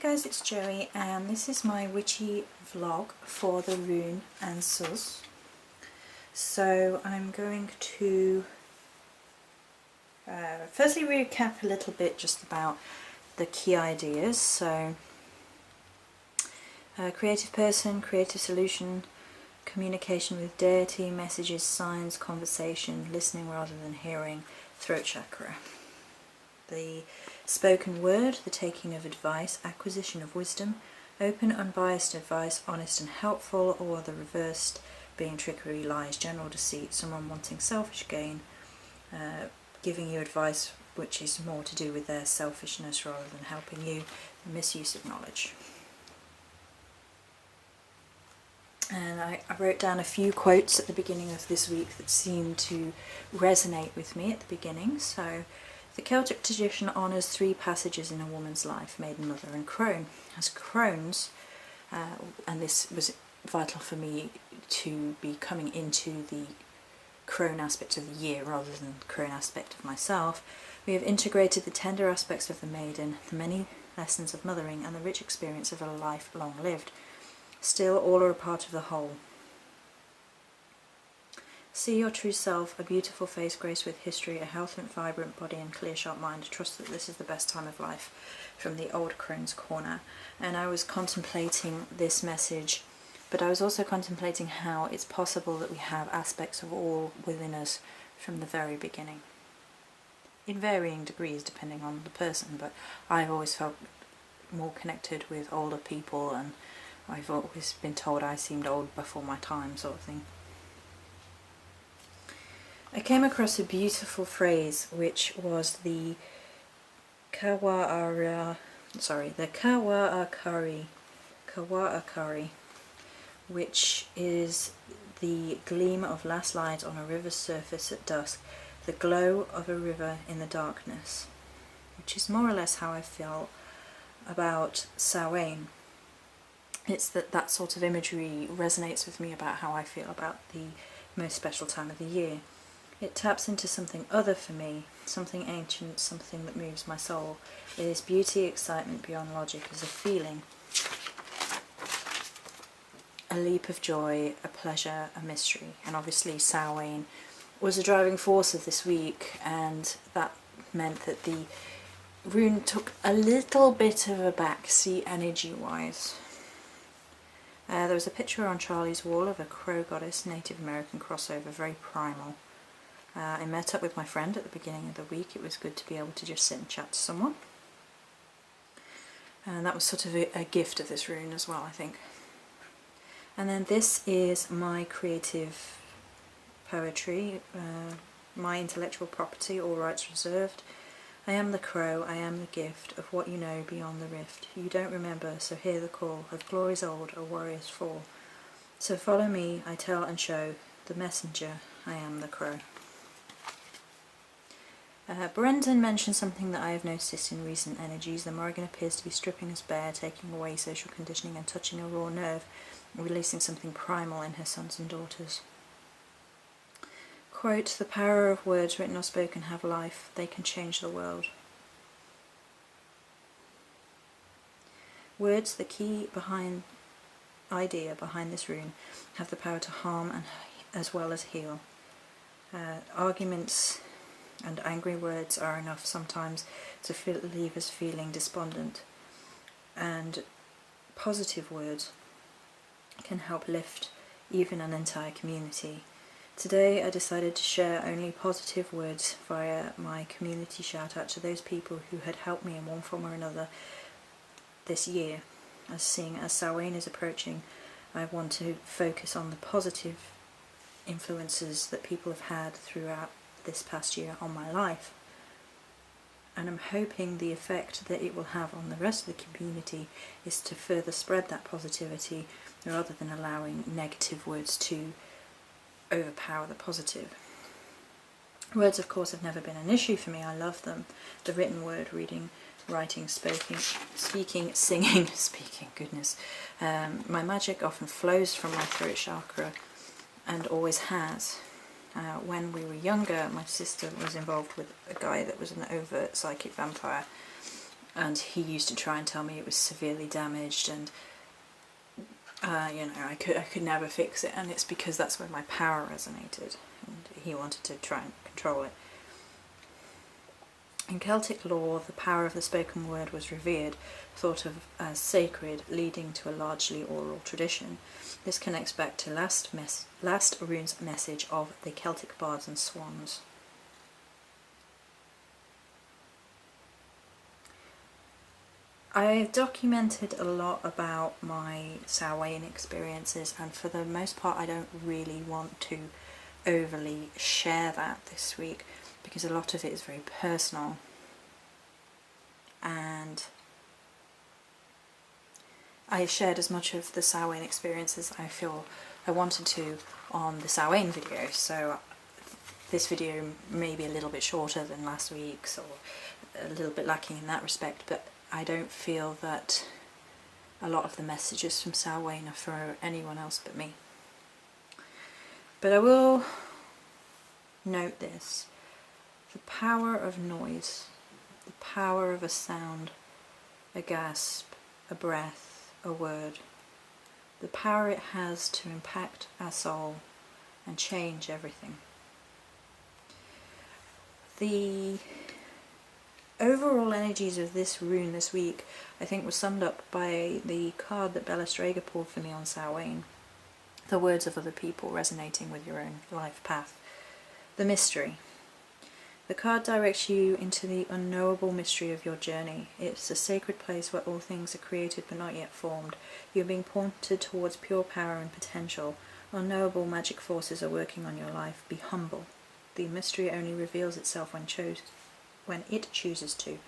Hey guys, it's Joey and this is my witchy vlog for the rune Ansuz. So I'm going to firstly recap a little bit just about the key ideas. So creative person, creative solution, communication with deity, messages, signs, conversation, listening rather than hearing, throat chakra. The spoken word, the taking of advice, acquisition of wisdom, open, unbiased advice, honest and helpful, or the reversed being trickery, lies, general deceit, someone wanting selfish gain, giving you advice which is more to do with their selfishness rather than helping you, the misuse of knowledge. And I wrote down a few quotes at the beginning of this week that seemed to resonate with me at the beginning. So, the Celtic tradition honours three passages in a woman's life: maiden, mother and crone. As crones, and this was vital for me to be coming into the crone aspect of the year rather than the crone aspect of myself, we have integrated the tender aspects of the maiden, the many lessons of mothering and the rich experience of a life long lived. Still, all are a part of the whole. See your true self, a beautiful face graced with history, a healthy and vibrant body and clear sharp mind. Trust that this is the best time of life, from the old crone's corner. And I was contemplating this message, but I was also contemplating how it's possible that we have aspects of all within us from the very beginning. In varying degrees depending on the person, but I've always felt more connected with older people, and I've always been told I seemed old before my time, sort of thing. I came across a beautiful phrase which was the Kawa'akari, which is the gleam of last light on a river's surface at dusk, the glow of a river in the darkness, which is more or less how I feel about Samhain. It's that sort of imagery resonates with me about how I feel about the most special time of the year. It taps into something other for me, something ancient, something that moves my soul. It is beauty, excitement beyond logic, as a feeling, a leap of joy, a pleasure, a mystery. And obviously Samhain was a driving force of this week, and that meant that the rune took a little bit of a backseat energy-wise. There was a picture on Charlie's wall of a crow goddess, Native American crossover, very primal. I met up with my friend at the beginning of the week. It was good to be able to just sit and chat to someone. And that was sort of a gift of this rune as well, I think. And then this is my creative poetry, my intellectual property, all rights reserved. I am the crow, I am the gift of what you know beyond the rift. You don't remember, so hear the call of glories old, a warrior's fall. So follow me, I tell and show, the messenger, I am the crow. Brendan mentioned something that I have noticed in recent energies. The Morrigan appears to be stripping us bare, taking away social conditioning and touching a raw nerve, releasing something primal in her sons and daughters. Quote, the power of words written or spoken have life. They can change the world. Words, the key idea behind this rune, have the power to harm and as well as heal. Arguments and angry words are enough sometimes to leave us feeling despondent, and positive words can help lift even an entire community. Today I decided to share only positive words via my community shout out to those people who had helped me in one form or another this year. As Samhain is approaching, I want to focus on the positive influences that people have had throughout this past year on my life. And I'm hoping the effect that it will have on the rest of the community is to further spread that positivity rather than allowing negative words to overpower the positive. Words, of course, have never been an issue for me. I love them. The written word, reading, writing, speaking, singing, goodness. My magic often flows from my throat chakra and always has. When we were younger, my sister was involved with a guy that was an overt psychic vampire, and he used to try and tell me it was severely damaged, and I could never fix it, and it's because that's where my power resonated, and he wanted to try and control it. In Celtic lore, the power of the spoken word was revered, thought of as sacred, leading to a largely oral tradition. This connects back to last rune's message of the Celtic bards and swans. I documented a lot about my Samhain experiences, and for the most part I don't really want to overly share that this week because a lot of it is very personal, and I shared as much of the Samhain experience as I feel I wanted to on the Samhain video, so this video may be a little bit shorter than last week's or a little bit lacking in that respect, but I don't feel that a lot of the messages from Samhain are for anyone else but me. But I will note this: the power of noise, the power of a sound, a gasp, a breath, a word, the power it has to impact our soul and change everything. The overall energies of this rune this week, I think, was summed up by the card that Bella Strega pulled for me on Samhain. The words of other people resonating with your own life path. The mystery. The card directs you into the unknowable mystery of your journey. It's a sacred place where all things are created but not yet formed. You're being pointed towards pure power and potential. Unknowable magic forces are working on your life. Be humble. The mystery only reveals itself when it chooses to.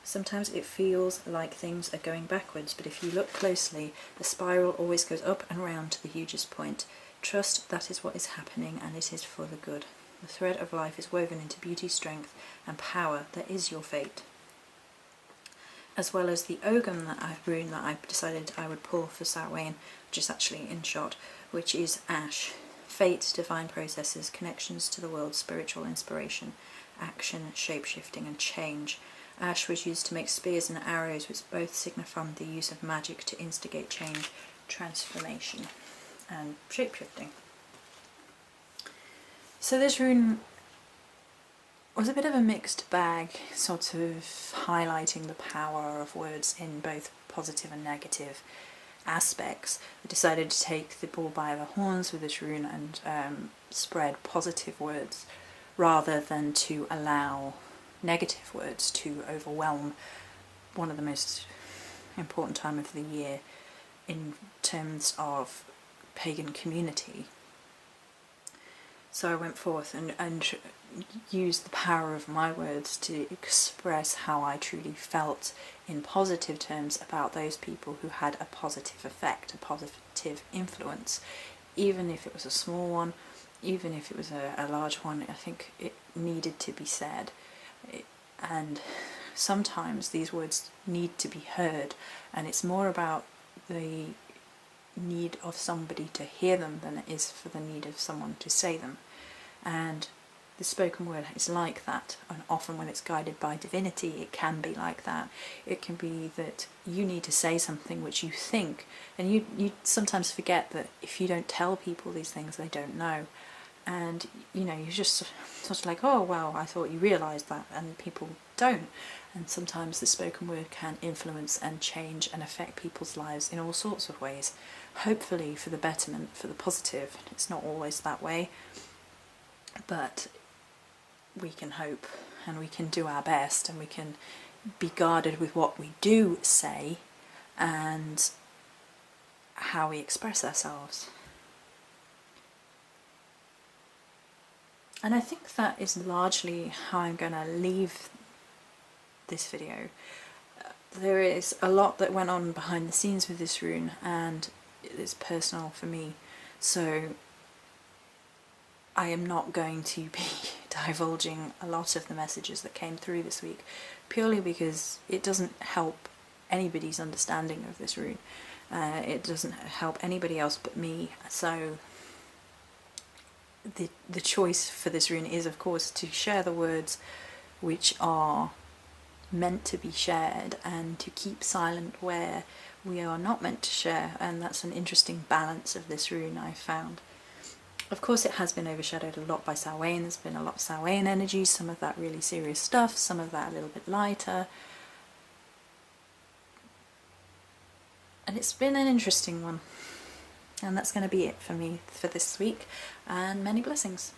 Sometimes it feels like things are going backwards, but if you look closely, the spiral always goes up and round to the hugest point. Trust that is what is happening, and it is for the good. The thread of life is woven into beauty, strength, and power that is your fate. As well as the Ogam rune that I decided I would pull for Samhain, which is actually in shot, which is Ash. Fate, divine processes, connections to the world, spiritual inspiration, action, shape-shifting, and change. Ash was used to make spears and arrows, which both signify the use of magic to instigate change, transformation, and shape-shifting. So this rune was a bit of a mixed bag, sort of highlighting the power of words in both positive and negative aspects. I decided to take the bull by the horns with this rune and spread positive words rather than to allow negative words to overwhelm one of the most important time of the year in terms of pagan community. So I went forth and used the power of my words to express how I truly felt in positive terms about those people who had a positive effect, a positive influence. Even if it was a small one, even if it was a large one, I think it needed to be said. And sometimes these words need to be heard, and it's more about the need of somebody to hear them than it is for the need of someone to say them. And the spoken word is like that, and often when it's guided by divinity it can be like that. It can be that you need to say something which you think, and you sometimes forget that if you don't tell people these things they don't know, and you're just sort of like, oh well, I thought you realised that, and people don't. And sometimes the spoken word can influence and change and affect people's lives in all sorts of ways, hopefully for the betterment, for the positive. It's not always that way, but we can hope, and we can do our best, and we can be guarded with what we do say and how we express ourselves. And I think that is largely how I'm going to leave this video. There is a lot that went on behind the scenes with this rune, and it's personal for me, so I am not going to be divulging a lot of the messages that came through this week, purely because it doesn't help anybody's understanding of this rune. It doesn't help anybody else but me, so the choice for this rune is, of course, to share the words which are meant to be shared and to keep silent where we are not meant to share, and that's an interesting balance of this rune I've found. Of course it has been overshadowed a lot by Samhain. There's been a lot of Samhain energy, some of that really serious stuff, some of that a little bit lighter. And it's been an interesting one. And that's going to be it for me for this week, and many blessings.